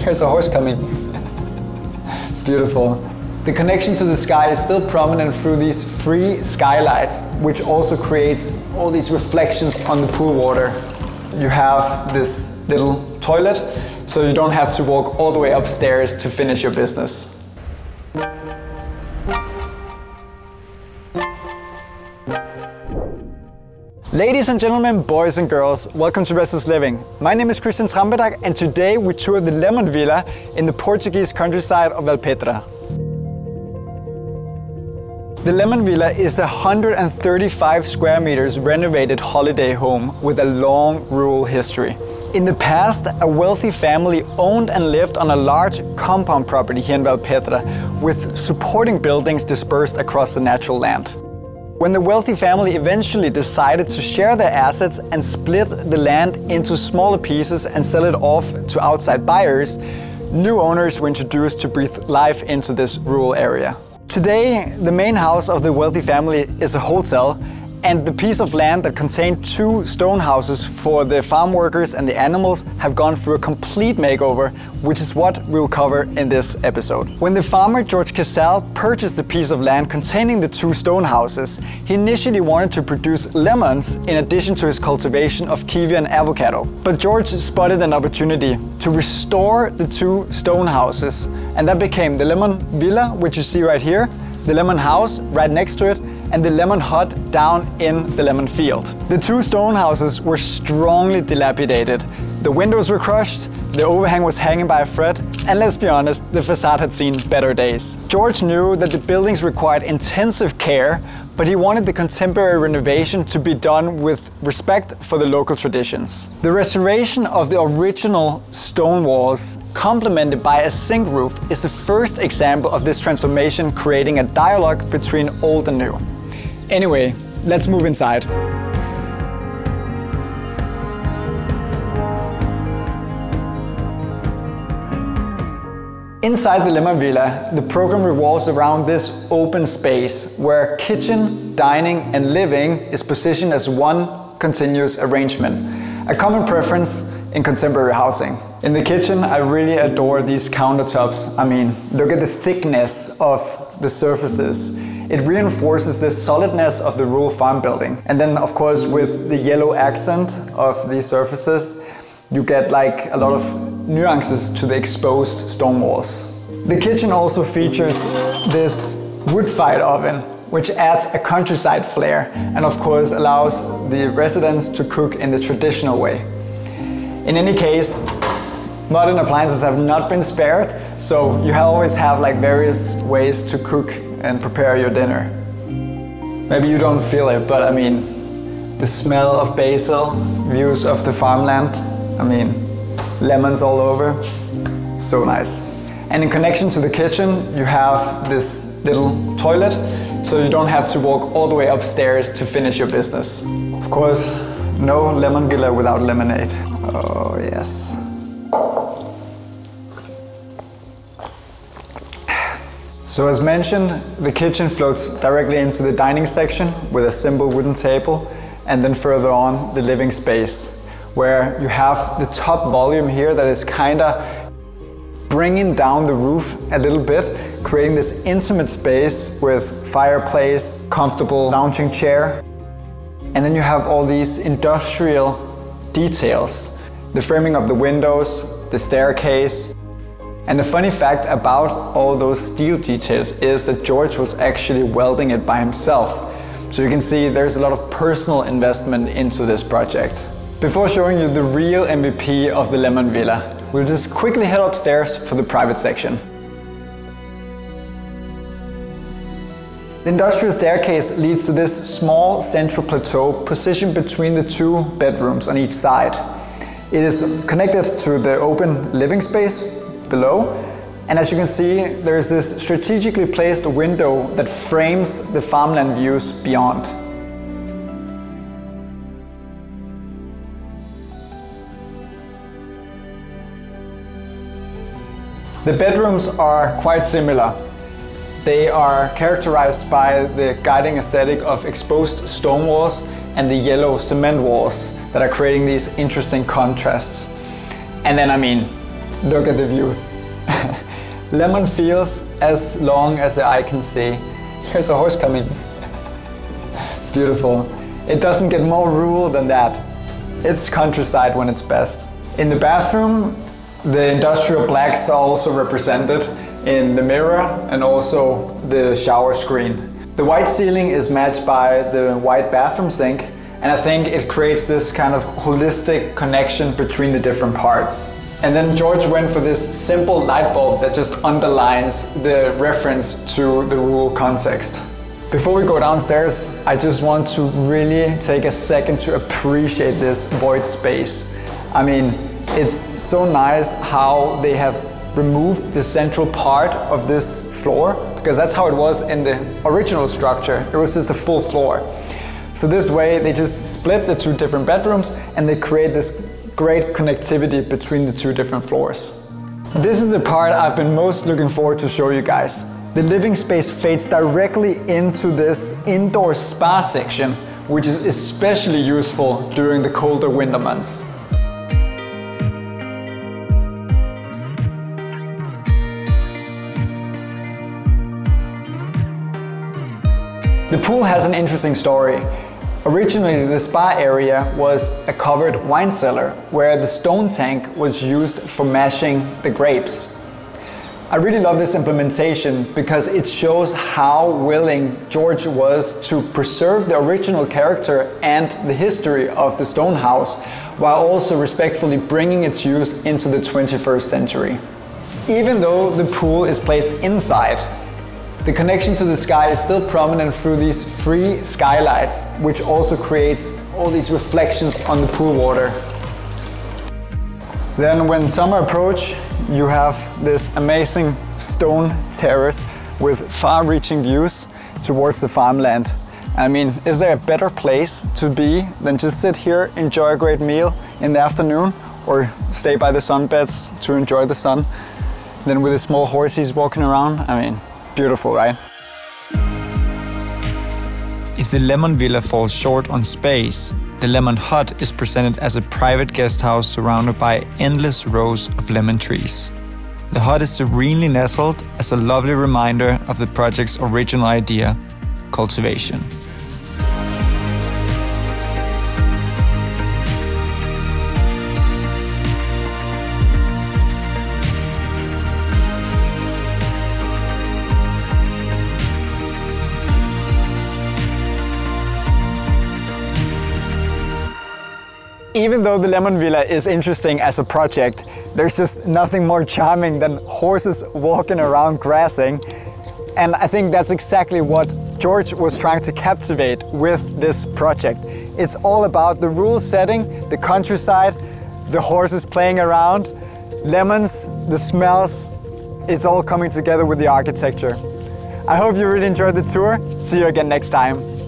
There's a horse coming. Beautiful. The connection to the sky is still prominent through these 3 skylights, which also creates all these reflections on the pool water. You have this little toilet, so you don't have to walk all the way upstairs to finish your business. Ladies and gentlemen, boys and girls, welcome to Restless Living. My name is Christian Trampedag, and today we tour the Lemon Villa in the Portuguese countryside of Valpetra. The Lemon Villa is a 135 square meters renovated holiday home with a long rural history. In the past, a wealthy family owned and lived on a large compound property here in Valpetra, with supporting buildings dispersed across the natural land. When the wealthy family eventually decided to share their assets and split the land into smaller pieces and sell it off to outside buyers, new owners were introduced to breathe life into this rural area. Today, the main house of the wealthy family is a hotel, and the piece of land that contained 2 stone houses for the farm workers and the animals have gone through a complete makeover, which is what we'll cover in this episode. When the farmer Jorge Casal purchased the piece of land containing the 2 stone houses, he initially wanted to produce lemons in addition to his cultivation of kiwi and avocado. But Jorge spotted an opportunity to restore the 2 stone houses, and that became the Lemon Villa, which you see right here, the lemon house right next to it, and the lemon hut down in the lemon field. The 2 stone houses were strongly dilapidated. The windows were crushed, the overhang was hanging by a thread, and let's be honest, the facade had seen better days. Jorge knew that the buildings required intensive care, but he wanted the contemporary renovation to be done with respect for the local traditions. The restoration of the original stone walls, complemented by a zinc roof, is the first example of this transformation, creating a dialogue between old and new. Anyway, let's move inside. Inside the Lemon Villa, the program revolves around this open space where kitchen, dining and living is positioned as one continuous arrangement, a common preference in contemporary housing. In the kitchen, I really adore these countertops. I mean, look at the thickness of the surfaces. It reinforces the solidness of the rural farm building. And then, of course, with the yellow accent of these surfaces, you get like a lot of nuances to the exposed stone walls. The kitchen also features this wood-fired oven, which adds a countryside flair and of course allows the residents to cook in the traditional way. In any case, modern appliances have not been spared, so you always have like various ways to cook and prepare your dinner. Maybe you don't feel it, but I mean, the smell of basil, views of the farmland, I mean, lemons all over, so nice. And in connection to the kitchen, you have this little toilet, so you don't have to walk all the way upstairs to finish your business. Of course, no lemon villa without lemonade. Oh yes. So as mentioned, the kitchen floats directly into the dining section with a simple wooden table, and then further on the living space, where you have the top volume here that is kinda bringing down the roof a little bit, creating this intimate space with fireplace, comfortable lounging chair. And then you have all these industrial details, the framing of the windows, the staircase. And the funny fact about all those steel details is that Jorge was actually welding it by himself. So you can see there's a lot of personal investment into this project. Before showing you the real MVP of the Lemon Villa, we'll just quickly head upstairs for the private section. The industrial staircase leads to this small central plateau positioned between the 2 bedrooms on each side. It is connected to the open living space below, and as you can see, there is this strategically placed window that frames the farmland views beyond. The bedrooms are quite similar. They are characterized by the guiding aesthetic of exposed stone walls and the yellow cement walls that are creating these interesting contrasts. And then, I mean, Look at the view. Lemon fields as long as the eye can see. There's a horse coming. Beautiful. It doesn't get more rural than that. It's countryside when it's best. In the bathroom, the industrial blacks are also represented in the mirror and also the shower screen. The white ceiling is matched by the white bathroom sink, and I think it creates this kind of holistic connection between the different parts. And then George went for this simple light bulb that just underlines the reference to the rural context. Before we go downstairs, I just want to really take a second to appreciate this void space. I mean, it's so nice how they have removed the central part of this floor, because that's how it was in the original structure. It was just a full floor. So this way they just split the two different bedrooms and they create this great connectivity between the two different floors. This is the part I've been most looking forward to show you guys. The living space fades directly into this indoor spa section, which is especially useful during the colder winter months. The pool has an interesting story. Originally, the spa area was a covered wine cellar where the stone tank was used for mashing the grapes. I really love this implementation because it shows how willing George was to preserve the original character and the history of the stone house, while also respectfully bringing its use into the 21st century. Even though the pool is placed inside, the connection to the sky is still prominent through these three skylights, which also creates all these reflections on the pool water. Then when summer approaches, you have this amazing stone terrace with far-reaching views towards the farmland. I mean, is there a better place to be than just sit here, enjoy a great meal in the afternoon, or stay by the sunbeds to enjoy the sun? Then with the small horses walking around, I mean, beautiful, right? If the lemon villa falls short on space, the lemon hut is presented as a private guest house surrounded by endless rows of lemon trees. The hut is serenely nestled as a lovely reminder of the project's original idea, cultivation. Even though the lemon villa is interesting as a project, there's just nothing more charming than horses walking around grassing. And I think that's exactly what George was trying to captivate with this project. It's all about the rural setting, the countryside, the horses playing around, lemons, the smells. It's all coming together with the architecture. I hope you really enjoyed the tour. See you again next time.